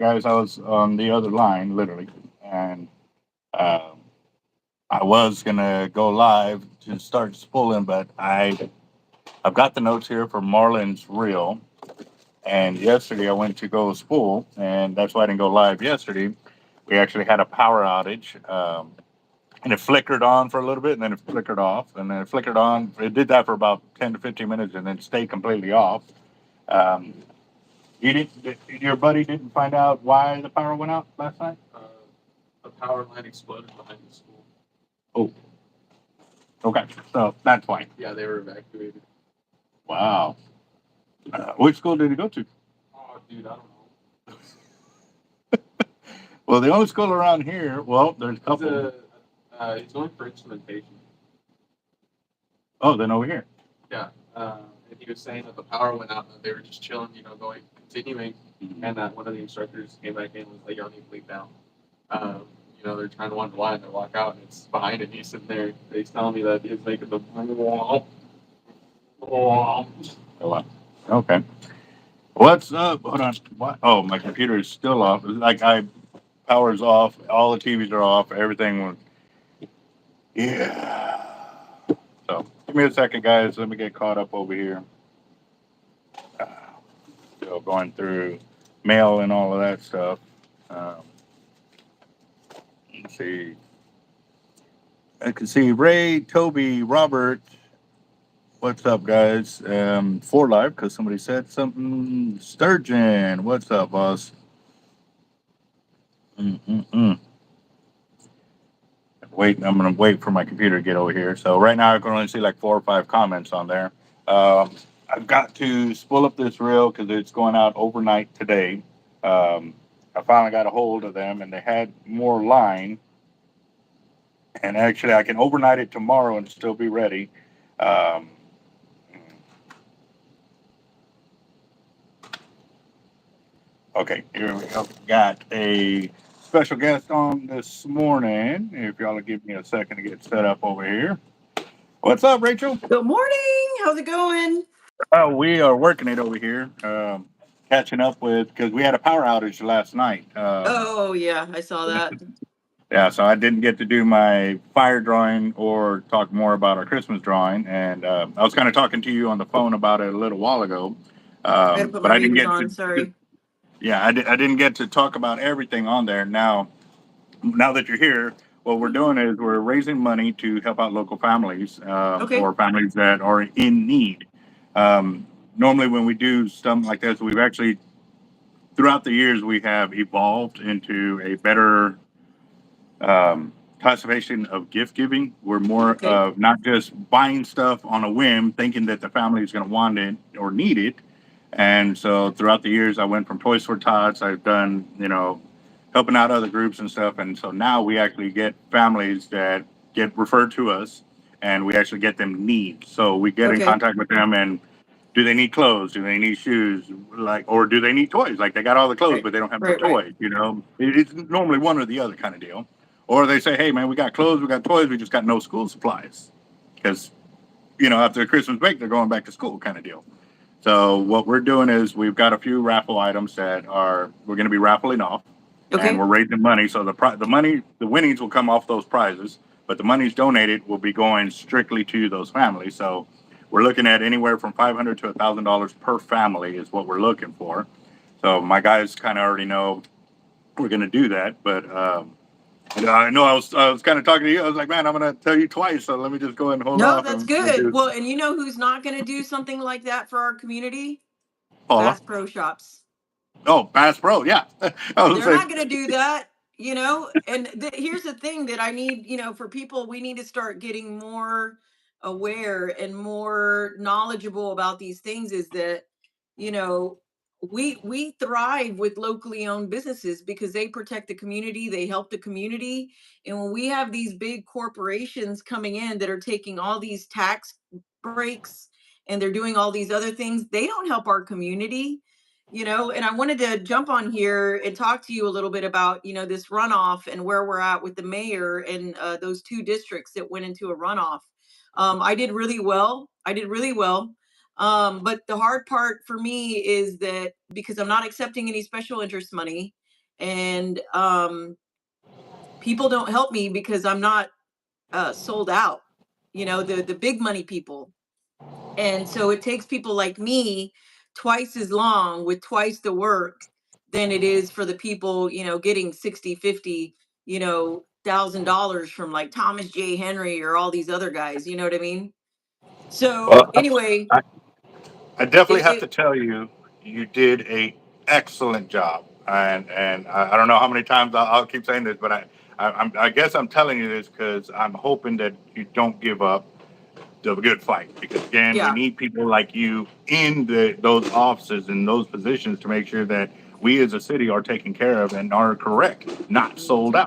guys, I was on the other line, literally, and um, I was gonna go live to start spooling, but I've got the notes here for Marlin's reel, and yesterday I went to go spool, and that's why I didn't go live yesterday. We actually had a power outage, and it flickered on for a little bit, and then it flickered off, and then it flickered on. It did that for about 10 to 15 minutes, and then stayed completely off. Um, you didn't, your buddy didn't find out why the power went out last night? The power line exploded behind the school. Oh, okay. So that's why. Yeah, they were evacuated. Wow. Which school did he go to? Oh, dude, I don't know. Well, the only school around here, well, there's a couple. He's going for instrumentation. Oh, then over here. Yeah. And he was saying that the power went out and that they were just chilling, continuing, and that one of the instructors came back in and was like, y'all need to leave now. They're trying to wonder why, and they walk out, and it's behind him. He's sitting there. He's telling me that he's making the Oh, wow. Okay. What's up? Hold on. What? Oh, my computer is still off. Like power's off. All the TVs are off. Everything was. Yeah. So give me a second, guys. Let me get caught up over here. Still going through mail and all of that stuff. Let's see. I can see Ray, Toby, Robert. What's up, guys? For live because somebody said something. Sturgeon, what's up, boss? Wait, I'm gonna wait for my computer to get over here. So right now I can only see like 4 or 5 comments on there. I've got to spool up this reel because it's going out overnight today. I finally got a hold of them and they had more line. And actually, I can overnight it tomorrow and still be ready. Okay, here we go. Got a special guest on this morning. If y'all will give me a second to get set up over here. What's up, Rachel? Good morning. How's it going? Oh, we are working it over here. Catching up with, because we had a power outage last night. Oh, yeah, I saw that. Yeah, so I didn't get to do my fire drawing or talk more about our Christmas drawing. And I was kind of talking to you on the phone about it a little while ago. I gotta put But my I didn't readers get on, to. sorry. Yeah, I didn't get to talk about everything on there. Now that you're here, what we're doing is we're raising money to help out local families Okay. or families that are in need. Normally, when we do something like this, we've actually, throughout the years, we have evolved into a better classification of gift giving. We're more Okay. of not just buying stuff on a whim, thinking that the family is going to want it or need it. And so throughout the years, I went from Toys for Tots. I've done, helping out other groups and stuff. And so now we actually get families that get referred to us and we actually get them needs. So we get in Okay. contact with them and do they need clothes? Do they need shoes? Or do they need toys? Like they got all the clothes, Right. but they don't have Right, the toys, It's normally one or the other kind of deal. Or they say, hey man, we got clothes, we got toys, we just got no school supplies. Because, after Christmas break, they're going back to school kind of deal. So what we're doing is we've got a few raffle items that we're going to be raffling off, Okay. and we're raising money. So the winnings will come off those prizes, but the money's donated will be going strictly to those families. So we're looking at anywhere from $500 to $1,000 per family is what we're looking for. So my guys kind of already know we're going to do that, but I know I was kind of talking to you. I was like, man, I'm going to tell you twice, so let me just go ahead and hold No, off. that's And we'll good. do Well, and you know who's not going to do something like that for our community? Paula. Bass Pro Shops. Oh, Bass Pro, yeah. They're not going to do that, And here's the thing that I need, for people, we need to start getting more aware and more knowledgeable about these things is that, you know, we thrive with locally owned businesses because they protect the community, they help the community. And when we have these big corporations coming in that are taking all these tax breaks and they're doing all these other things, they don't help our community. And I wanted to jump on here and talk to you a little bit about, this runoff and where we're at with the mayor and those 2 districts that went into a runoff. I did really well. But the hard part for me is that because I'm not accepting any special interest money, and people don't help me because I'm not sold out, you know, the big money people. And so it takes people like me twice as long with twice the work than it is for the people, you know, getting 60, 50, you know, $1,000 from like Thomas J. Henry or all these other guys, you know what I mean? So Well, anyway, I definitely have to it tell you, you did a excellent job, and I don't know how many times I'll keep saying this, but I guess I'm telling you this because I'm hoping that you don't give up the good fight. Because again, we yeah. need people like you in those offices and those positions to make sure that we as a city are taken care of and are correct, not sold Mhm. out.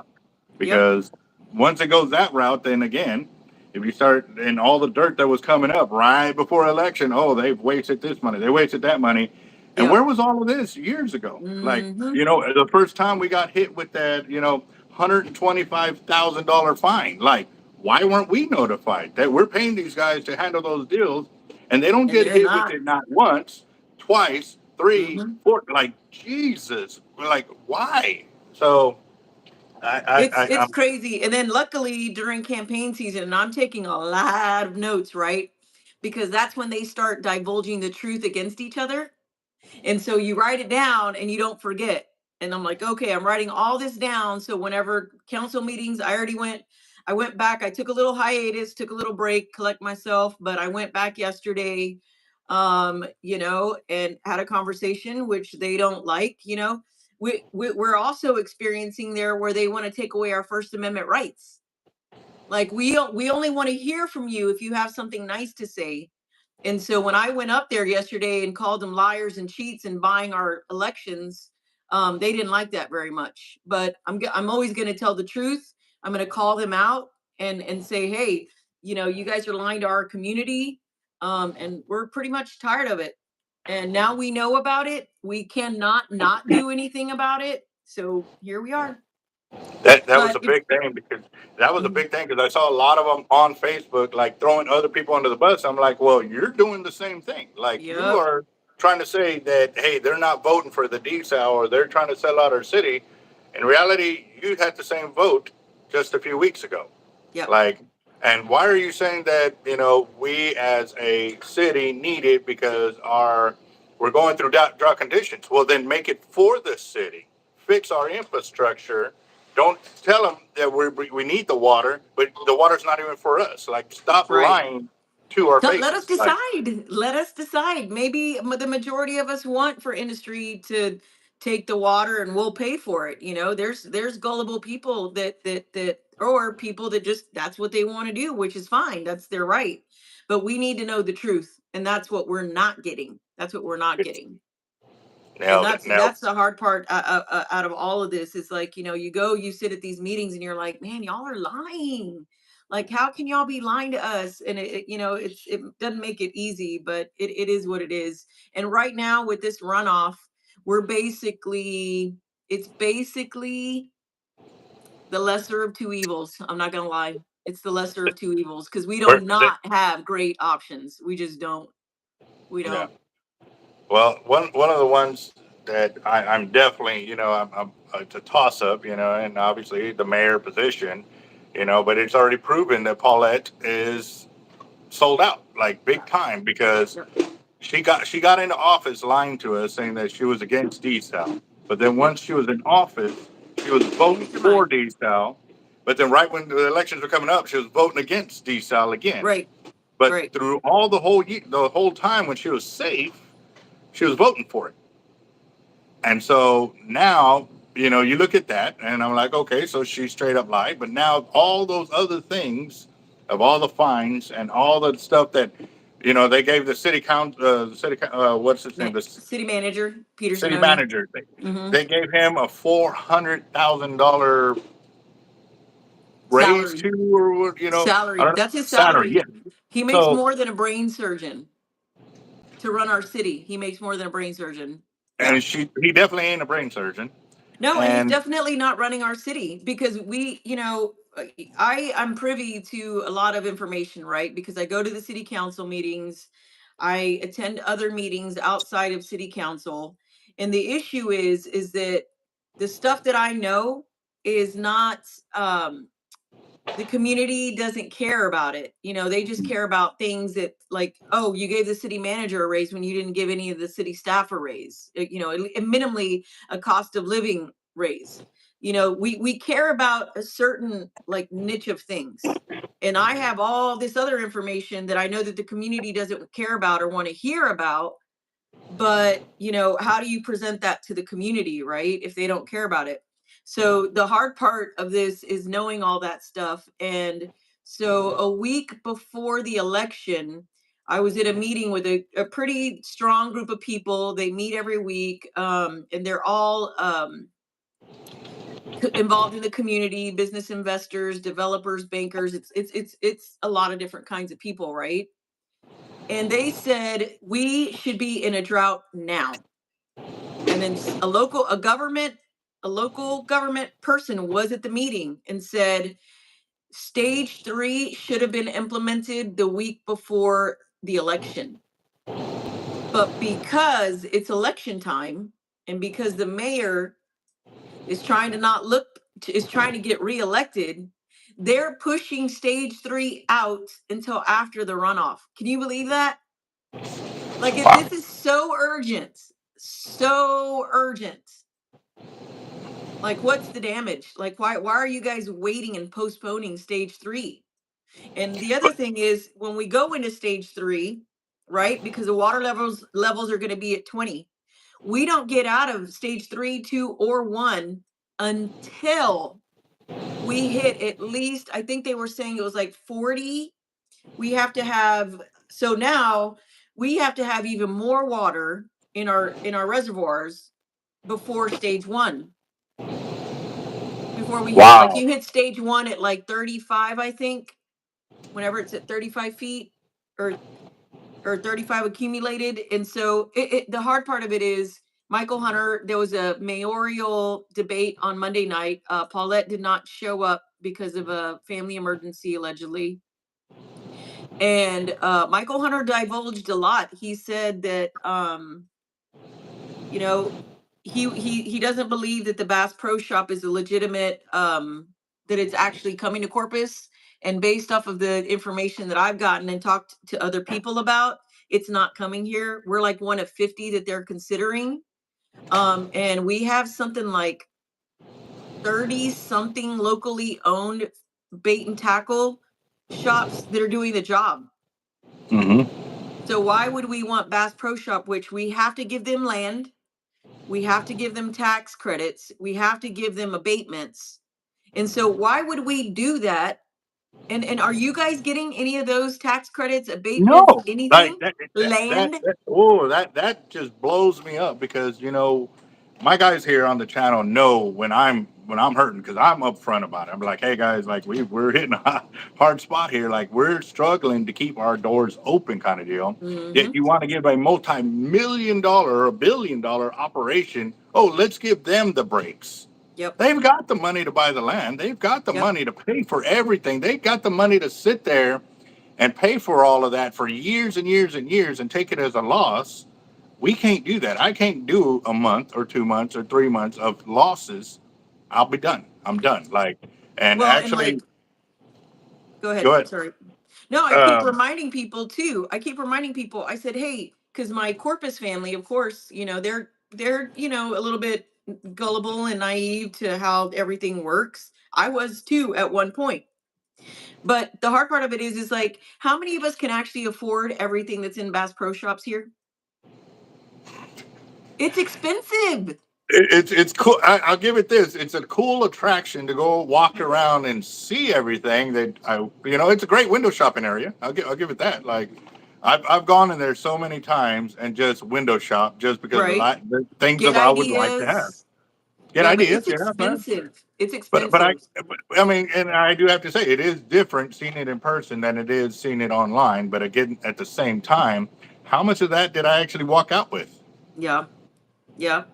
Yep. Because once it goes that route, then again, if you start and all the dirt that was coming up right before election, oh, they've wasted this money, they wasted that money. And Yep. where was all of this years ago? Like, Hmm. you know, the first time we got hit with that, you know, $125,000 fine, like, why weren't we notified that we're paying these guys to handle those deals and they don't And get they're hit with not. it not once, twice, three, Hmm. four, like, Jesus, we're like, why? So It's I'm crazy. And then luckily during campaign season, and I'm taking a lot of notes, right? Because that's when they start divulging the truth against each other. And so you write it down and you don't forget. And I'm like, okay, I'm writing all this down. So whenever council meetings, I went back, I took a little hiatus, took a little break, collect myself, but I went back yesterday, you know, and had a conversation, which they don't like, you know. We're also experiencing there where they want to take away our First Amendment rights. Like we only want to hear from you if you have something nice to say. And so when I went up there yesterday and called them liars and cheats and buying our elections, they didn't like that very much. But I'm always going to tell the truth. I'm going to call them out and say, hey, you know, you guys are lying to our community, and we're pretty much tired of it. And now we know about it. We cannot not do anything about it. So here we are. that was But a big thing because that was a big thing because I saw a lot of them on Facebook like throwing other people under the bus. I'm like, well, you're doing the same thing. Like you yep, are trying to say that hey, they're not voting for the desal or they're trying to sell out our city. In reality, you had the same vote just a few weeks ago. yep, Like, and why are you saying that, you know, we as a city need it because we're going through drought conditions? Well, then make it for the city, fix our infrastructure. Don't tell them that we need the water, but the water's not even for us. Like, stop right. lying to our So let us faces. Like, decide. Let us decide. Maybe the majority of us want for industry to take the water and we'll pay for it. You know, there's gullible people that or people that just that's what they want to do, which is fine. That's their right. But we need to know the truth, and that's what we're not getting. That's what we're not getting. And nailed it, nailed that's the hard part out of all of this is like, you know, you go, you sit at these meetings and you're like, man, y'all are lying. Like, how can y'all be lying to us? And you know, it doesn't make it easy, but it is what it is. And right now with this runoff, it's basically the lesser of two evils. I'm not gonna lie. It's the lesser of two evils because we it. don't not have great options. We just don't. We Yeah. don't. Well, one of the ones that I'm definitely, you know, I'm it's a toss up, you know, and obviously the mayor position, you know, but it's already proven that Paulette is sold out like big time because Yep. she got into office lying to us saying that she was against desal, but then Yep. once she was in office, she was voting Changed your for mind. desal, but then right when the elections were coming up, she was voting against desal again. Right. But Right. through all the whole time when she was safe, she was voting for it. And so now, you know, you look at that and I'm like, okay, so she straight up lied. But now all those other things of all the fines and all the stuff that, you know, they gave what's his name? The City manager Peter city Zanoni. manager. Hmm. They gave him a $400,000 raise Salary. too, or what, you know, I Salary. don't know, That's his salary. salary. Yeah. He makes So, more than a brain surgeon to run our city. He makes more than a brain surgeon. Yeah. and he definitely ain't a brain surgeon. No, and he's And definitely not running our city because we, you know, I'm privy to a lot of information, right? Because I go to the city council meetings, I attend other meetings outside of city council, and the issue is that the stuff that I know is not, the community doesn't care about it. You know, they just care about things that, like, oh, you gave the city manager a raise when you didn't give any of the city staff a raise. You know, minimally a cost of living raise. You know, we care about a certain like niche of things. And I have all this other information that I know that the community doesn't care about or want to hear about. But, you know, how do you present that to the community, right? If they don't care about it. So the hard part of this is knowing all that stuff. And so a week before the election, I was at a meeting with a pretty strong group of people. They meet every week, and they're all involved in the community, business investors, developers, bankers. It's a lot of different kinds of people, right? And they said we should be in a drought now. And then a local government person was at the meeting and said stage 3 should have been implemented the week before the election. But because it's election time and because the mayor is trying to get reelected, they're pushing stage 3 out until after the runoff. Can you believe that? Like, if this is so urgent, like, what's the damage? Like, why are you guys waiting and postponing stage 3? And the other thing is, when we go into stage 3, right? Because the water levels are going to be at 20. We don't get out of stage 3, 2, or 1 until we hit at least, I think they were saying it was like 40. We have to have, so now we have to have even more water in our reservoirs before stage 1. Before we hit, like, you hit stage 1 at like 35, I think, whenever it's at 35 feet or 35 accumulated. And so the hard part of it is Michael Hunter, there was a mayoral debate on Monday night. Paulette did not show up because of a family emergency, allegedly. And Michael Hunter divulged a lot. He said that, you know, he doesn't believe that the Bass Pro Shop is a legitimate, that it's actually coming to Corpus. And based off of the information that I've gotten and talked to other people about, it's not coming here. We're like one of 50 that they're considering. And we have something like 30 something locally owned bait and tackle shops that are doing the job. Mm-hmm. So why would we want Bass Pro Shop, which we have to give them land, we have to give them tax credits, we have to give them abatements. And so why would we do that? And are you guys getting any of those tax credits, abatements, No, like anything? that, Land? that just blows me up because my guys here on the channel know when I'm hurting because I'm upfront about it. I'm like, hey guys, like we're hitting a hard spot here. Like we're struggling to keep our doors open, kind of deal. Mm-hmm. Yet you want to give a multi-million-dollar or $1 billion operation? Oh, let's give them the breaks. Yep. They've got the money to buy the land. They've got the Yep. money to pay for everything. They've got the money to sit there and pay for all of that for years and years and years and take it as a loss. We can't do that. I can't do a month or 2 months or 3 months of losses. I'll be done. I'm done. Like, and Well, and actually, like, go go ahead. ahead. Sorry. No, I keep Um, reminding people too. I said, hey, because my Corpus family, of course, they're a little bit gullible and naive to how everything works. I was too at one point. But the hard part of it is like, how many of us can actually afford everything that's in Bass Pro Shops here? It's expensive. it's cool. I'll give it this. It's a cool attraction to go walk around and see everything that it's a great window shopping area. I'll give it that. Like, I've gone in there so many times and just window shop just because Right. the things Get that I would like to have. ideas. Get Yeah, but ideas, it's yeah. Right. expensive. It's But expensive. I mean, and I do have to say, it is different seeing it in person than it is seeing it online. But again, at the same time, how much of that did I actually walk out with? Yeah. Yeah.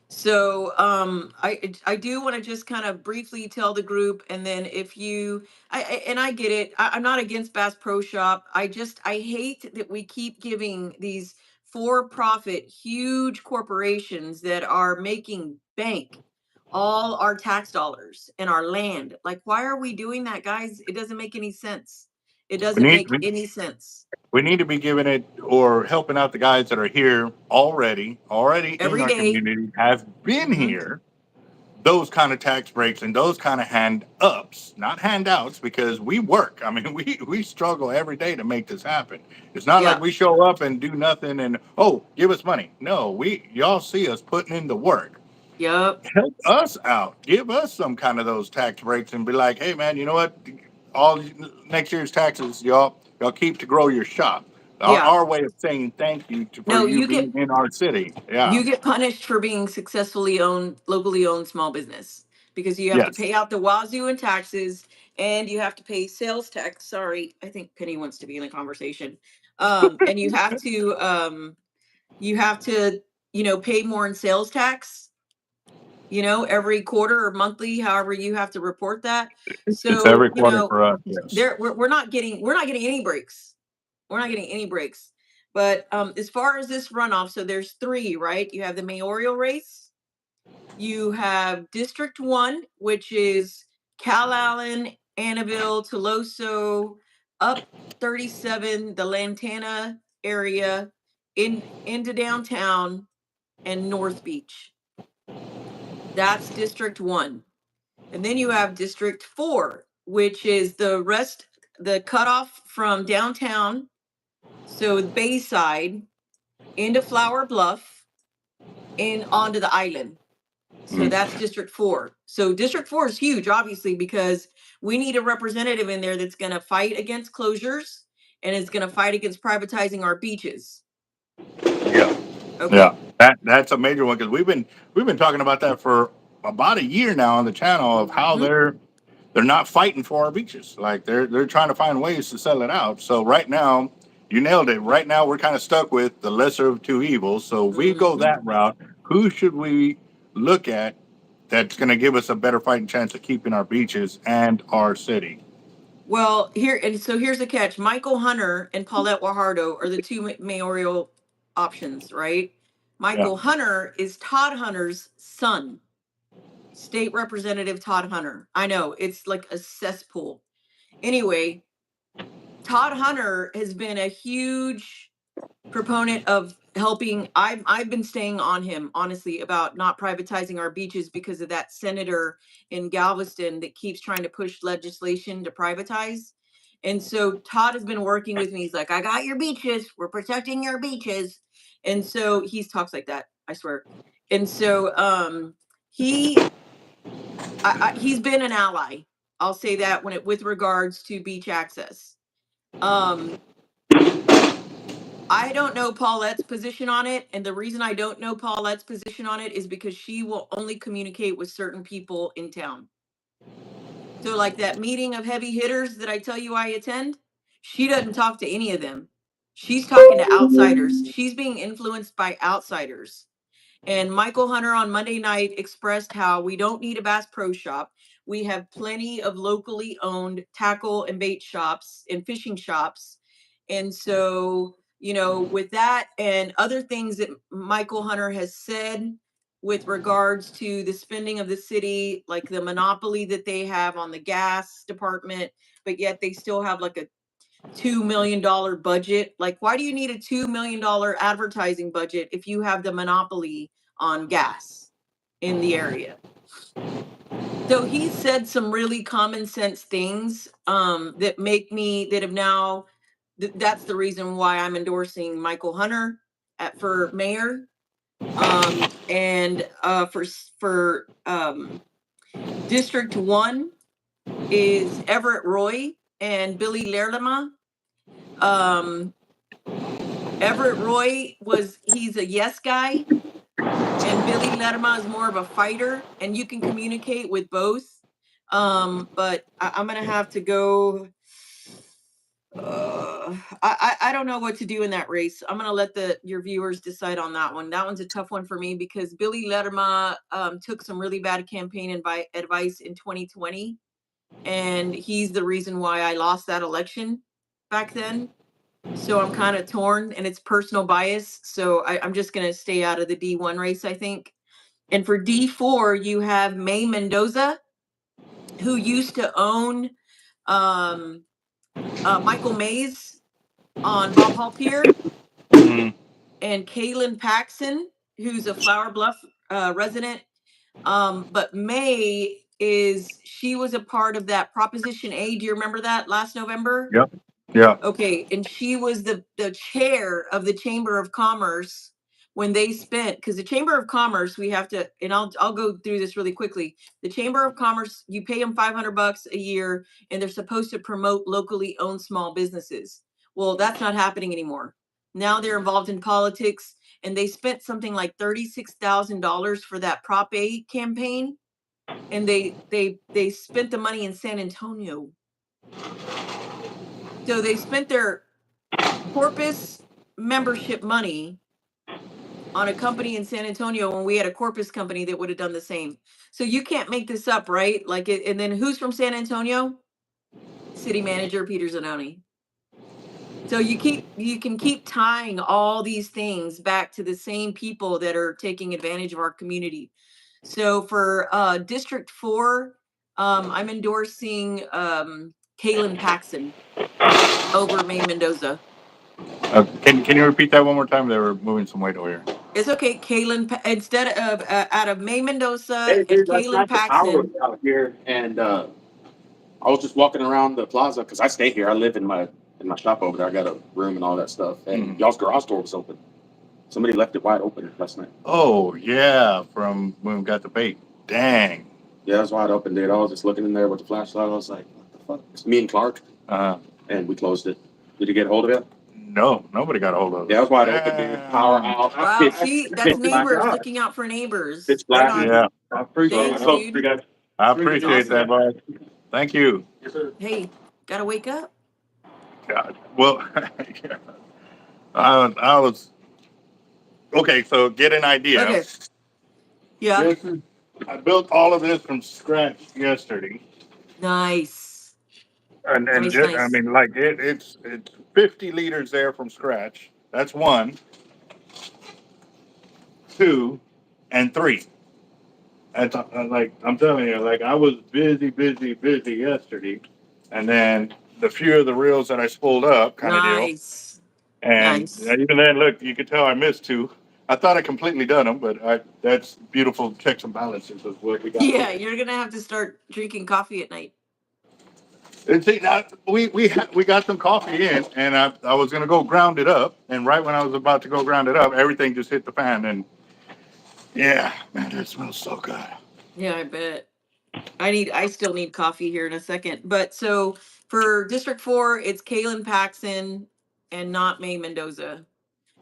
So I do want to just kind of briefly tell the group, and then if you and I get it, I'm not against Bass Pro Shop. I hate that we keep giving these for-profit huge corporations that are making bank all our tax dollars and our land. Like, why are we doing that, guys? It doesn't make any sense. It We doesn't need make any sense. we need to be giving it or helping out the guys that are here already in Every our day. community, have been Mhm. here. Those kind of tax breaks and those kind of hand ups, not handouts, because we work. I mean, we struggle every day to make this happen. It's not like Yeah. we show up and do nothing and oh, give us money. No, y'all see us putting in the work. Yep. Help us out. Give us some kind of those tax breaks and be like, hey man, you know what? All next year's taxes, y'all keep to grow your shop. Yeah. Our way of saying thank you for No, you you being get in our city. Yeah. you get punished for being successfully owned, locally owned small business, because you have to Yes. pay out the wazoo in taxes, and you have to pay sales tax. Sorry, I think Penny wants to be in the conversation. And you have to, pay more in sales tax, every quarter or monthly, however you have to report that. It's So, every quarter for us. Yes. we're not getting any breaks. We're not getting any breaks. But as far as this runoff, so there's three, right? You have the mayoral race, you have District 1, which is Cal Allen, Annabelle, Toloso, up 37, the Lantana area, into downtown and North Beach. That's District 1. And then you have District 4, which is the cutoff from downtown, so Bayside, into Flower Bluff, and onto the island. So Mm. that's District 4. So District 4 is huge, obviously, because we need a representative in there that's going to fight against closures and is going to fight against privatizing our beaches. Yeah. Okay. Yeah. That's a major one because we've been talking about that for about a year now on the channel of how Mhm. they're not fighting for our beaches. Like they're trying to find ways to sell it out. So right now, you nailed it. Right now we're kind of stuck with the lesser of two evils. So if we go Mhm. that route, who should we look at that's going to give us a better fighting chance of keeping our beaches and our city? Well, here's the catch. Michael Hunter and Paulette Guajardo are the two mayoral options, right? Yeah. Michael Hunter is Todd Hunter's son, State Representative Todd Hunter. I know, it's like a cesspool. Anyway, Todd Hunter has been a huge proponent of helping. I've been staying on him, honestly, about not privatizing our beaches because of that senator in Galveston that keeps trying to push legislation to privatize. And so Todd has been working with me. He's like, I got your beaches. We're protecting your beaches. And so he talks like that, I swear. And so he he's been an ally. I'll say that with regards to beach access. Um, I don't know Paulette's position on it. And the reason I don't know Paulette's position on it is because she will only communicate with certain people in town. So, like that meeting of heavy hitters that I tell you I attend, she doesn't talk to any of them. She's talking to outsiders. She's being influenced by outsiders. And Michael Hunter on Monday night expressed how we don't need a Bass Pro Shop. We have plenty of locally owned tackle and bait shops and fishing shops. And so, with that and other things that Michael Hunter has said with regards to the spending of the city, like the monopoly that they have on the gas department, but yet they still have like a $2 million budget. Like, why do you need a $2 million advertising budget if you have the monopoly on gas in the area? So he said some really common sense things that have now that's the reason why I'm endorsing Michael Hunter for mayor. And for District 1 is Everett Roy and Billy Lerlema. Um, Everett Roy he's a yes guy, and Billy Lerma is more of a fighter, and you can communicate with both. But I'm gonna have to go. I don't know what to do in that race. I'm gonna let your viewers decide on that one. That one's a tough one for me because Billy Lerma took some really bad campaign advice in 2020, and he's the reason why I lost that election back then. So I'm kind of torn, and it's personal bias. So I'm just gonna stay out of the D1 race, I think. And for D4, you have May Mendoza, who used to own Michael Mays on Bob Hall Pier, Mhm. and Kaylin Paxson, who's a Flower Bluff resident. But May she was a part of that Proposition A. Do you remember that last November? Yep. Yeah. Okay, and she was the chair of the Chamber of Commerce when they spent, because the Chamber of Commerce, we have to, and I'll go through this really quickly. The Chamber of Commerce, you pay them $500 a year, and they're supposed to promote locally owned small businesses. Well, that's not happening anymore. Now they're involved in politics, and they spent something like $36,000 for that Prop A campaign, and they spent the money in San Antonio. So they spent their Corpus membership money on a company in San Antonio when we had a Corpus company that would have done the same. So you can't make this up, right? Like it, and then who's from San Antonio? City manager Peter Zanoni. So you can keep tying all these things back to the same people that are taking advantage of our community. So for District 4, I'm endorsing Kaylin Paxson over May Mendoza. Can you repeat that one more time? They were moving some weight over here. It's okay, instead of out of May Mendoza Hey, and dude, last Kaylin night the power was Paxson. out here, and I was just walking around the plaza because I stay here. I live in my shop over there. I got a room and all that stuff. And y'all's garage door was open. Somebody left it wide open last night. Oh yeah, from when we got the bait. Dang. Yeah, it was wide open, dude. I was just looking in there with the flashlight. I was like, what the fuck? It's me and Clark, and we closed it. Did you get a hold of it? No, nobody got a hold of it. Yeah, it was wide open, dude. Power out. Wow, see, that's Oh my neighbors God. looking out for neighbors. It's Right black. on. Yeah, I appreciate Thanks, it. I hope dude. you guys. I appreciate that, bud. Thank you. Yes, sir. Hey, gotta wake up. God. Well, I was okay. So get an idea. Okay. Yeah. This is, I built all of this from scratch yesterday, Nice. and Nice, just, I nice. mean, like it's 50 liters there from scratch. That's 1, 2, and 3. That's like I'm telling you, like I was busy yesterday, and then the few of the reels that I spooled up, kind of deal. Nice. And Nice. even then, look, you could tell I missed 2. I thought I completely done them, but that's beautiful checks and balances of what we got. Yeah, you're gonna have to start drinking coffee at night. And see, now, we got some coffee in, and I was gonna go ground it up, and right when I was about to go ground it up, everything just hit the fan, and yeah, man, it smells so good. Yeah, I bet. I still need coffee here in a second. But so for District 4, it's Kaylin Paxson and not May Mendoza.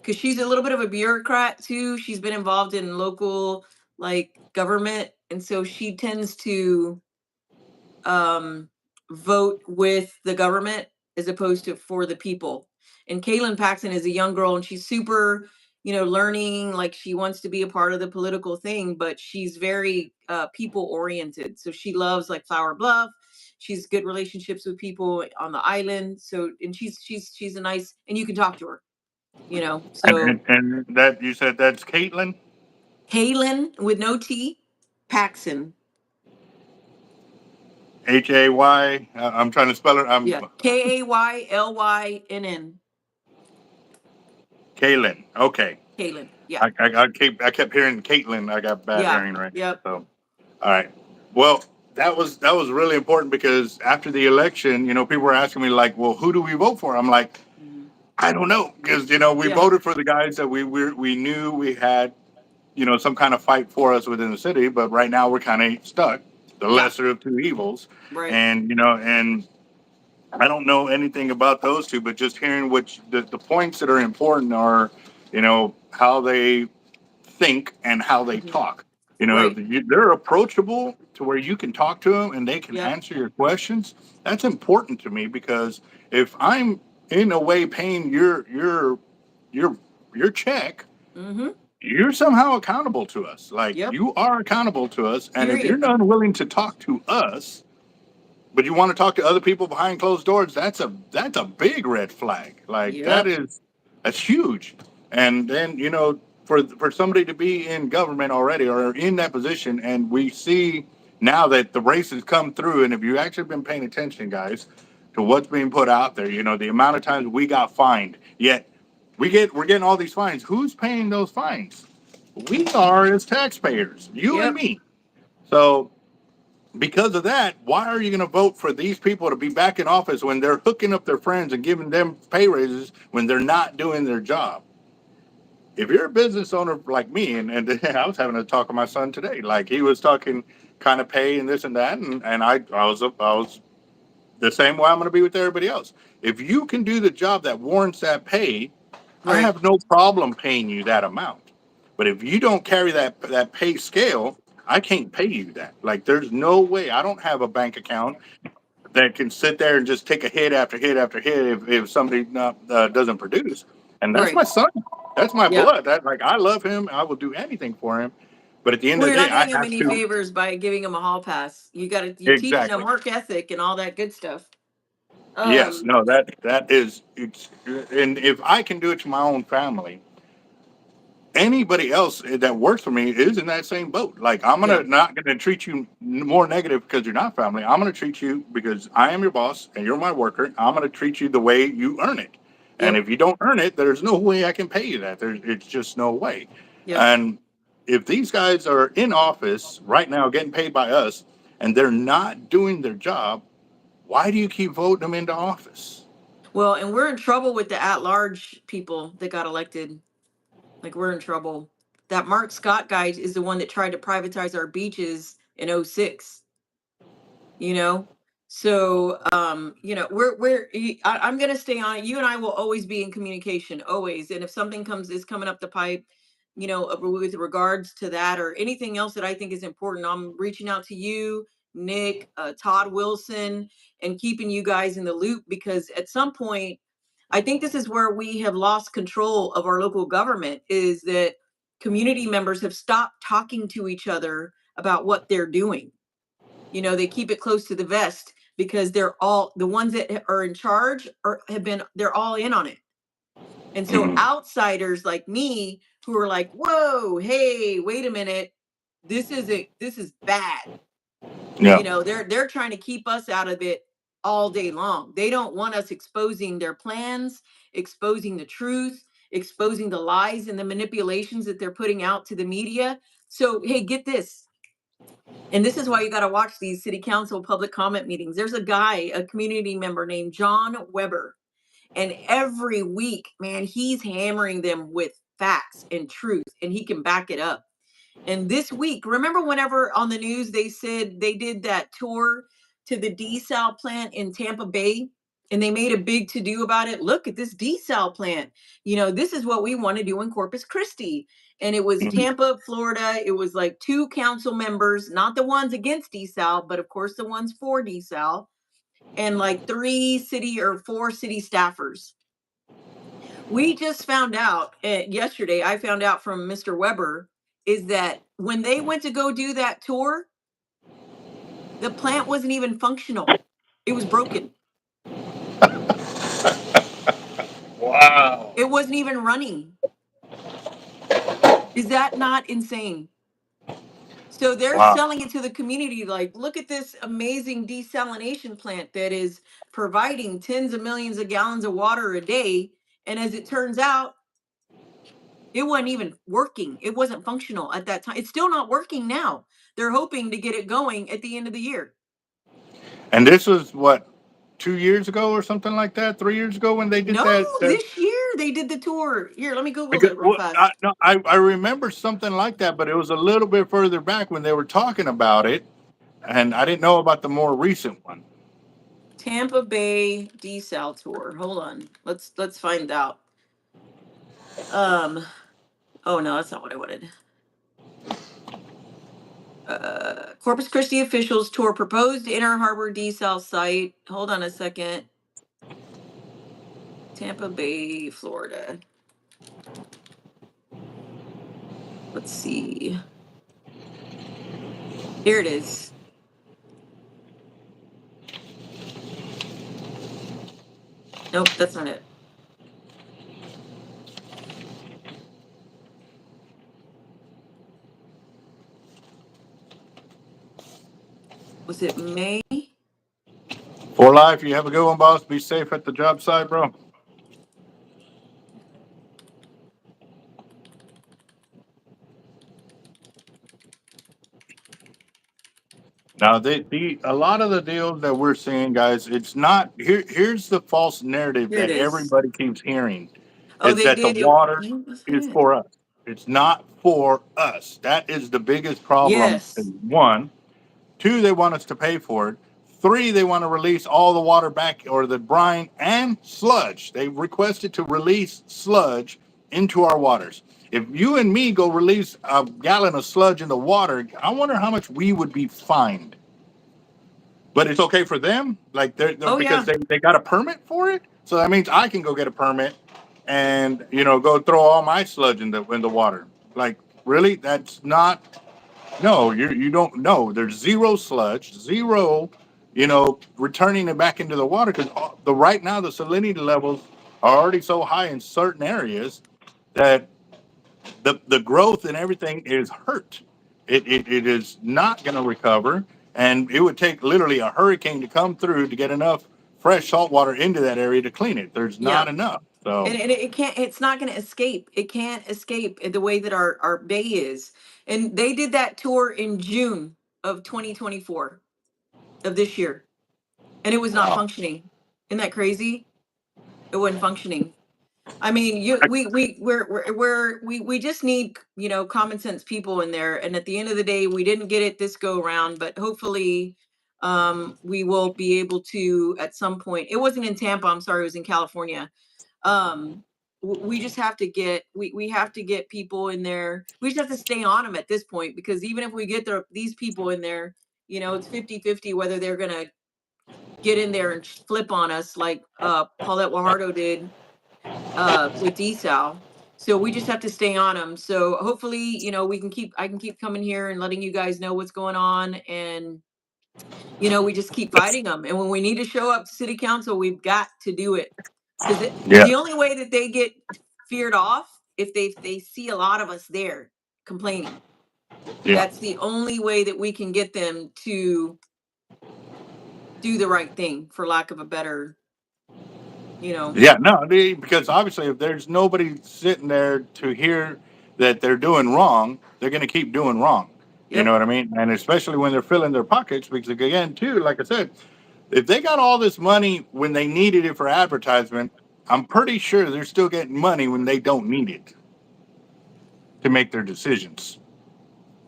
Because she's a little bit of a bureaucrat too. She's been involved in local like government. And so she tends to vote with the government as opposed to for the people. And Kaylin Paxson is a young girl and she's super, learning, like she wants to be a part of the political thing, but she's very people oriented. So she loves like Flower Bluff. She's good relationships with people on the island. So and she's a nice, and you can talk to her, So And that you said that's Caitlin. Kaylin with no T, Paxson. Hay. I'm trying to spell it. Yeah. Kaylynn. Kaylin. Okay. Kaylin. Yeah. I kept hearing Caitlin. I got bad Yeah. hearing right. Yep. So, all right. Well, that was really important because after the election, people were asking me like, "Well, who do we vote for?" I'm like, I don't know because we Yeah. voted for the guys that we knew we had, some kind of fight for us within the city. But right now we're kind of stuck, the lesser of two evils, Right. and and I don't know anything about those two, but just hearing which the points that are important are, how they think and how they talk. Right. They're approachable to where you can talk to them and they can Yeah. answer your questions. That's important to me because if I'm in a way paying your check, Mm-hmm. you're somehow accountable to us. Like Yep. you are accountable to us, and if you're Period. not willing to talk to us, but you want to talk to other people behind closed doors, that's a big red flag. Like Yep. that's huge. And then for somebody to be in government already or in that position, and we see now that the race has come through, and if you actually been paying attention, guys, to what's being put out there, the amount of times we got fined, yet we're getting all these fines. Who's paying those fines? We are as taxpayers, you and Yep. me. So because of that, why are you going to vote for these people to be back in office when they're hooking up their friends and giving them pay raises when they're not doing their job? If you're a business owner like me, and I was having a talk with my son today, like he was talking kind of pay and this and that, and I was the same way I'm going to be with everybody else. If you can do the job that warrants that pay, I Right. have no problem paying you that amount. But if you don't carry that pay scale, I can't pay you that. Like there's no way. I don't have a bank account that can sit there and just take a hit after hit after hit if somebody not doesn't produce. And that's Right. my son. That's my Yeah. blood. That like I love him. I will do anything for him. But at the end Well, of you're the not day, I doing him have any to favors by giving him a hall pass. You're teaching them exactly. work ethic and all that good stuff. Yes. Um, No. That is. It's, and if I can do it to my own family, anybody else that works for me is in that same boat. Like I'm yeah. gonna not gonna treat you more negative because you're not family. I'm gonna treat you because I am your boss and you're my worker. I'm gonna treat you the way you earn it. And Yep. if you don't earn it, there's no way I can pay you that. It's just no way. Yep. And if these guys are in office right now getting paid by us and they're not doing their job, why do you keep voting them into office? Well, and we're in trouble with the at-large people that got elected. Like we're in trouble. That Mark Scott guy is the one that tried to privatize our beaches in '06. You know, so I'm gonna stay on it. You and I will always be in communication, always. And if something is coming up the pipe, with regards to that or anything else that I think is important, I'm reaching out to you, Nick, Todd Wilson, and keeping you guys in the loop, because at some point I think this is where we have lost control of our local government, is that community members have stopped talking to each other about what they're doing. They keep it close to the vest because they're all the ones that are in charge they're all in on it. And so Mhm. outsiders like me who are like, whoa, hey, wait a minute, this is bad. Yeah. They're trying to keep us out of it all day long. They don't want us exposing their plans, exposing the truth, exposing the lies and the manipulations that they're putting out to the media. So hey, get this. And this is why you got to watch these city council public comment meetings. There's a community member named John Weber. And every week, man, he's hammering them with facts and truth, and he can back it up. And this week, remember whenever on the news they said they did that tour to the desal plant in Tampa Bay, and they made a big to do about it? Look at this desal plant. This is what we want to do in Corpus Christi. And it was Mhm. Tampa, Florida. It was like 2 council members, not the ones against desal, but of course the ones for desal, and like 3 city or 4 city staffers. We just found out yesterday, I found out from Mr. Weber, is that when they went to go do that tour, the plant wasn't even functional. It was broken. Wow. It wasn't even running. Is that not insane? So they're Wow. selling it to the community like, look at this amazing desalination plant that is providing tens of millions of gallons of water a day. And as it turns out, it wasn't even working. It wasn't functional at that time. It's still not working now. They're hoping to get it going at the end of the year. And this was what, 2 years ago or something like that, 3 years ago when they did No, that. this year they did the tour. Here, let me Google Because it real well, fast. no, I remember something like that, but it was a little bit further back when they were talking about it, and I didn't know about the more recent one. Tampa Bay desal tour. Hold on. Let's find out. Um, oh no, that's not what I wanted. Corpus Christi officials tour proposed Inner Harbor desal site. Hold on a second. Tampa Bay, Florida. Let's see. Here it is. Nope, that's not it. Was it May? For life, you have a good one, boss. Be safe at the job site, bro. Now, a lot of the deals that we're seeing, guys, it's not here. Here's the false narrative Here it that is. everybody keeps hearing: Oh, is they that the did. water When was is it? for us. It's not for us. That is the biggest problem. Yes. One, two, they want us to pay for it. Three, they want to release all the water back, or the brine and sludge. They requested to release sludge into our waters. If you and me go release a gallon of sludge in the water, I wonder how much we would be fined. But it's okay for them, like they're Oh because yeah. they got a permit for it. So that means I can go get a permit and go throw all my sludge in the water. Like really, that's not. No, you don't know. There's zero sludge, zero, returning it back into the water because the right now the salinity levels are already so high in certain areas that the growth and everything is hurt. It is not going to recover, and it would take literally a hurricane to come through to get enough fresh salt water into that area to clean it. There's not Yeah. enough. So And it can't, it's not going to escape. It can't escape the way that our bay is. And they did that tour in June of 2024 of this year. And it was not wow. functioning. Isn't that crazy? It wasn't functioning. I mean, we just need, common sense people in there. And at the end of the day, we didn't get it this go around, but hopefully we will be able to at some point. It wasn't in Tampa, I'm sorry, it was in California. We just have to get we have to get people in there. We just have to stay on them at this point, because even if we get these people in there, it's 50-50 whether they're gonna get in there and flip on us like Paulette Guajardo did with desal. So we just have to stay on them. So hopefully, I can keep coming here and letting you guys know what's going on, and we just keep fighting them. And when we need to show up to city council, we've got to do it, because Yeah, the only way that they get feared off if they see a lot of us there complaining. yeah. That's the only way that we can get them to do the right thing, for lack of a better, Yeah, no, because obviously, if there's nobody sitting there to hear that they're doing wrong, they're going to keep doing wrong. You know Yep. what I mean? And especially when they're filling their pockets, because again, too, like I said, if they got all this money when they needed it for advertisement, I'm pretty sure they're still getting money when they don't need it to make their decisions.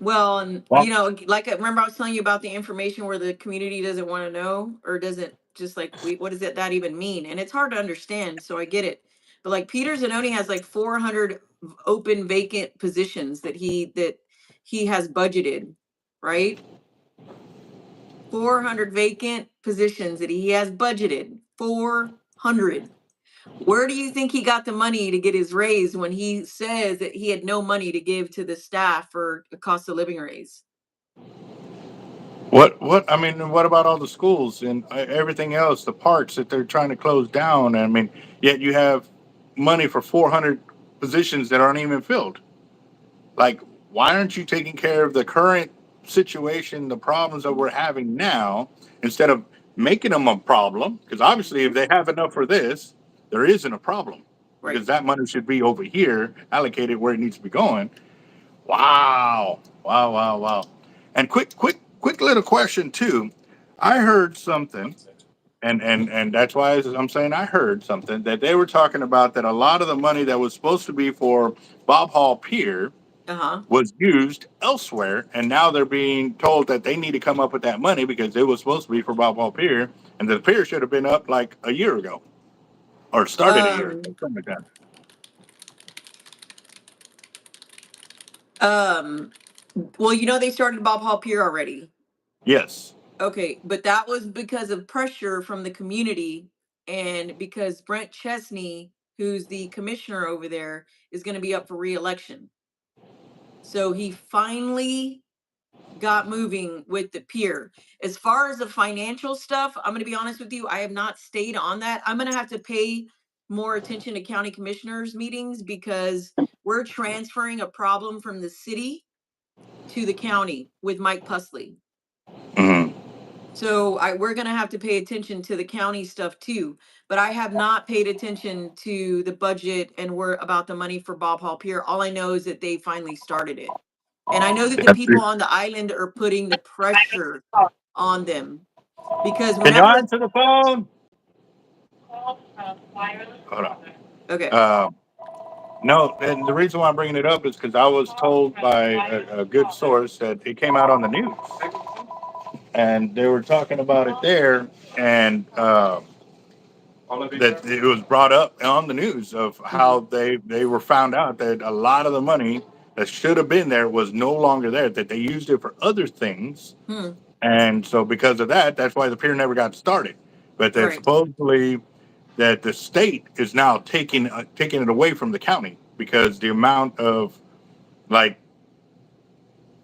Well, and Well, like I remember I was telling you about the information where the community doesn't want to know, or doesn't, just like, what does that even mean? And it's hard to understand, so I get it. But like Peter Zanoni has like 400 open vacant positions that he has budgeted, right? 400 vacant positions that he has budgeted. 400. Where do you think he got the money to get his raise when he says that he had no money to give to the staff for a cost of living raise? I mean, what about all the schools and everything else, the parks that they're trying to close down? I mean, yet you have money for 400 positions that aren't even filled. Like, why aren't you taking care of the current situation, the problems that we're having now, instead of making them a problem? Because obviously, if they have enough for this, there isn't a problem Right. because that money should be over here, allocated where it needs to be going. Wow, wow, wow, wow. And quick little question too. I heard something, and that's why I'm saying I heard something that they were talking about that a lot of the money that was supposed to be for Bob Hall Pier Uh-huh. was used elsewhere, and now they're being told that they need to come up with that money because it was supposed to be for Bob Hall Pier, and the pier should have been up like a year ago or started a year ago, Um, something like that. um, well, they started Bob Hall Pier already. Yes. Okay, but that was because of pressure from the community, and because Brent Chesney, who's the commissioner over there, is going to be up for re-election. So he finally got moving with the pier. As far as the financial stuff, I'm going to be honest with you, I have not stayed on that. I'm going to have to pay more attention to county commissioners meetings, because we're transferring a problem from the city to the county with Mike Pusley. Mhm. So we're gonna have to pay attention to the county stuff too. But I have not paid attention to the budget and we're about the money for Bob Hall Pier. All I know is that they finally started it. And I know that the people on the island are putting the pressure on them because Can you whenever answer the phone? Hold on. okay. No, and the reason why I'm bringing it up is because I was told by a good source that it came out on the news, and they were talking about it there, and that it was brought up on the news of how they were found out that a lot of the money that should have been there was no longer there, that they used it for other things, and so because of that, that's why the pier never got started. But that Right. supposedly that the state is now taking it away from the county because the amount of like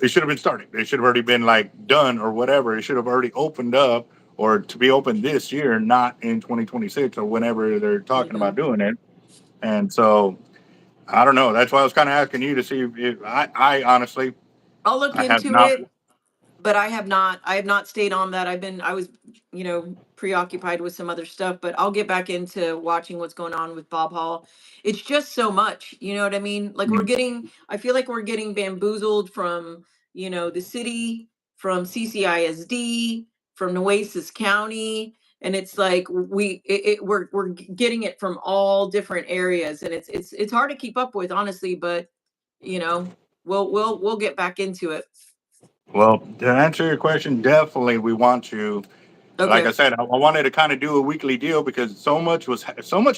it should have been started. It should have already been like done or whatever. It should have already opened up or to be open this year, not in 2026 or whenever they're talking about doing it. And so I don't know. That's why I was kind of asking you to see if I honestly I'll look I have into not. it, but I have not stayed on that. I was, preoccupied with some other stuff, but I'll get back into watching what's going on with Bob Hall. It's just so much, you know what I mean? Like I feel like we're getting bamboozled from, the city, from CCISD, from Nueces County. And it's like we're getting it from all different areas. And it's hard to keep up with, honestly, but we'll get back into it. Well, to answer your question, definitely we want you. Like Okay. I said, I wanted to kind of do a weekly deal because so much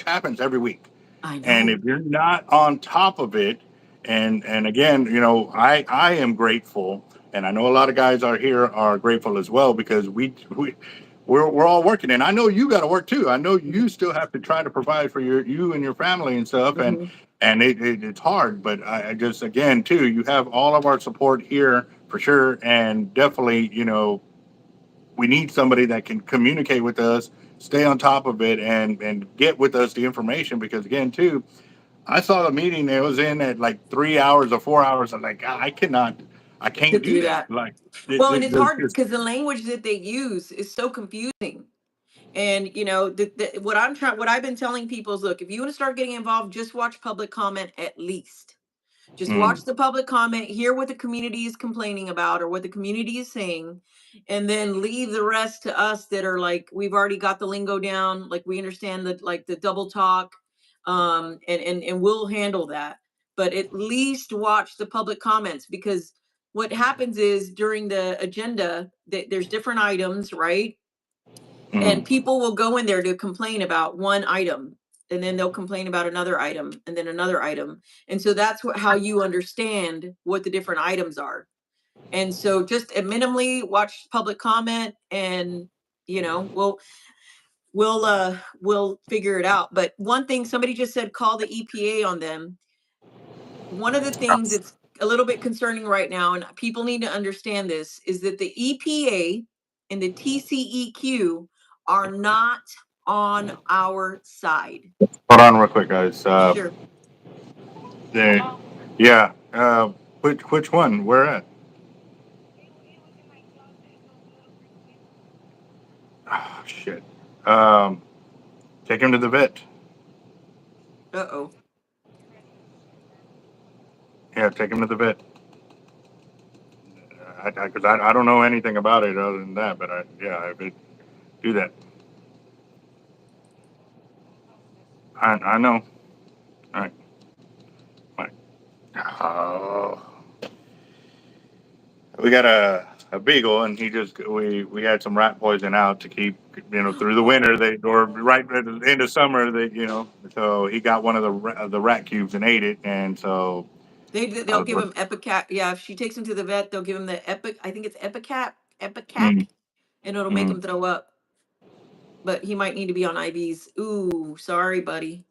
happens every week. I And know. if you're not on top of it, and again, I am grateful, and I know a lot of guys out here are grateful as well because we're all working, and I know you got to work too. I know you still have to try to provide for you and your family and stuff, and Mhm. it's hard. But I just again too, you have all of our support here for sure, and definitely, we need somebody that can communicate with us, stay on top of it, and get with us the information because again too, I saw the meeting that was in at like 3 hours or 4 hours. I'm like, I I To can't do do that. that. Like, Well, and it's there's hard just, because the language that they use is so confusing. And what I've been telling people is, look, if you want to start getting involved, just watch public comment at least. Just mm, watch the public comment, hear what the community is complaining about or what the community is saying, and then leave the rest to us that are like, we've already got the lingo down, like we understand that, like the double talk, and we'll handle that. But at least watch the public comments because what happens is during the agenda that there's different items, right? And mm. people will go in there to complain about one item and then they'll complain about another item and then another item. And so that's how you understand what the different items are. And so just minimally watch public comment and we'll figure it out. But one thing somebody just said, call the EPA on them. One of the things that's a little bit concerning right now, and people need to understand this, is that the EPA and the TCEQ are not on our side. Hold on real quick, guys. Sure. There, yeah. Which one? Where at? Oh, shit. Um, take him to the vet. Uh-oh. Yeah, take him to the vet. Because I don't know anything about it other than that, but I do that. I know. All right. All right. Oh. We got a beagle, and we had some rat poison out to keep through the winter. Or right at the end of summer. So he got one of the rat cubes and ate it, and so I They'll was give him Epicat. Yeah, if she takes him to the vet, they'll give him the Epic. I think it's Epicac, mm, and it'll make mm, him throw up. But he might need to be on IVs. Ooh, sorry, buddy.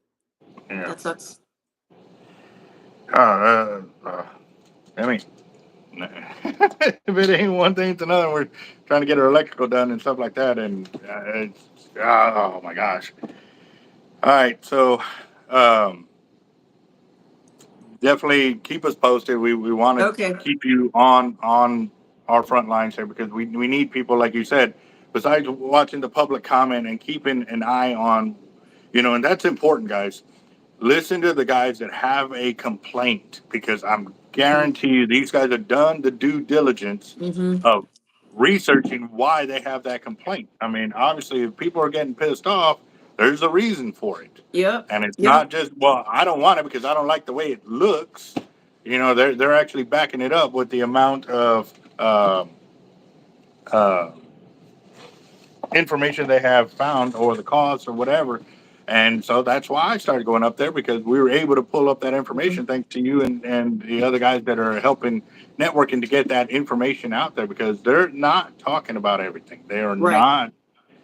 yeah. That sucks. I mean, if it ain't one thing, it's another. We're trying to get our electrical done and stuff like that, and oh my gosh. All right, so. Um, Definitely keep us posted. We want to Okay. keep you on our front lines here because we need people like you said. besides watching the public comment and keeping an eye on, and that's important, guys. Listen to the guys that have a complaint, because I'm guarantee you these guys have done the due diligence Mm-hmm. of researching why they have that complaint. I mean, obviously, if people are getting pissed off, there's a reason for it. Yep. And it's Yep. not just, well, I don't want it because I don't like the way it looks. They're actually backing it up with the amount of uh, information they have found, or the cause or whatever. And so that's why I started going up there, because we were able to pull up that information thanks to you and the other guys that are helping networking to get that information out there, because they're not talking about everything. They are Right. not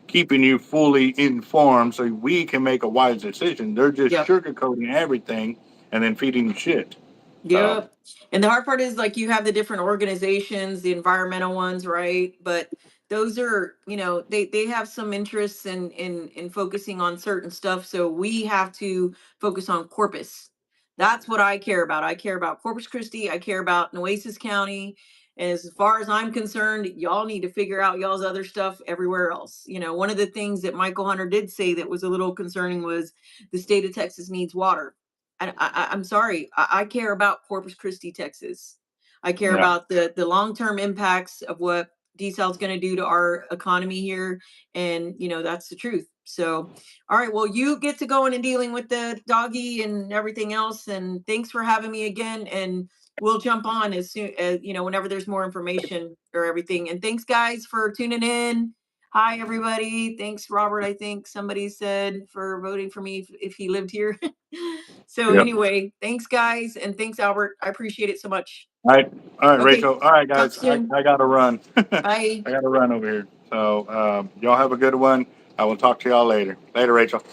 keeping you fully informed so we can make a wise decision. They're just Yep. sugarcoating everything and then feeding you shit. Yep. And the hard part is, like, you have the different organizations, the environmental ones, right? But those are, they have some interests in focusing on certain stuff. So we have to focus on Corpus. That's what I care about. I care about Corpus Christi. I care about Nueces County. And as far as I'm concerned, y'all need to figure out y'all's other stuff everywhere else. One of the things that Michael Hunter did say that was a little concerning was the state of Texas needs water. I'm sorry. I care about Corpus Christi, Texas. I care about the long-term impacts of what desal's going to do to our economy here. And, that's the truth. So, all right. Well, you get to going and dealing with the doggy and everything else. And thanks for having me again. And we'll jump on as soon as, whenever there's more information or everything. And thanks, guys, for tuning in. Hi, everybody. Thanks, Robert. I think somebody said, for voting for me if he lived here. So anyway, thanks, guys. And thanks, Albert. I appreciate it so much. All right, Okay. Rachel. All right, guys. Talk soon. I got to run. Bye. I got to run over here. So y'all have a good one. I will talk to y'all later. Later, Rachel.